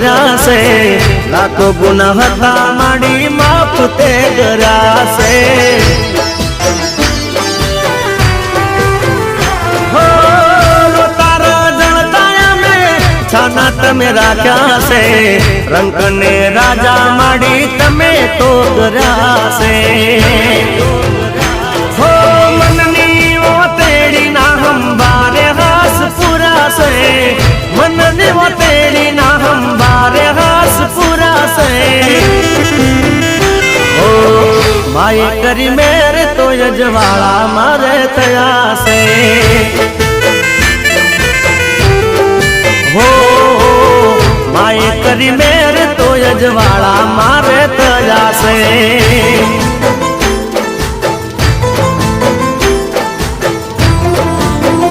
કર્યા છે લાખો ગુના હતા માડી માફ તે કર્યા છે હો તારા જણતા મેં છાના તમે રાખ્યા છે રંગ ને રાજા માડી તમે તો કર્યા છે હો મનની ઓ તેડી ના હંભારે હાસ પૂરા છે મનની ઓ તેડી ના હંભારે હાસ પૂરા છે ઓ માય કરી મેરે તો યજવાળા મારે થયા છે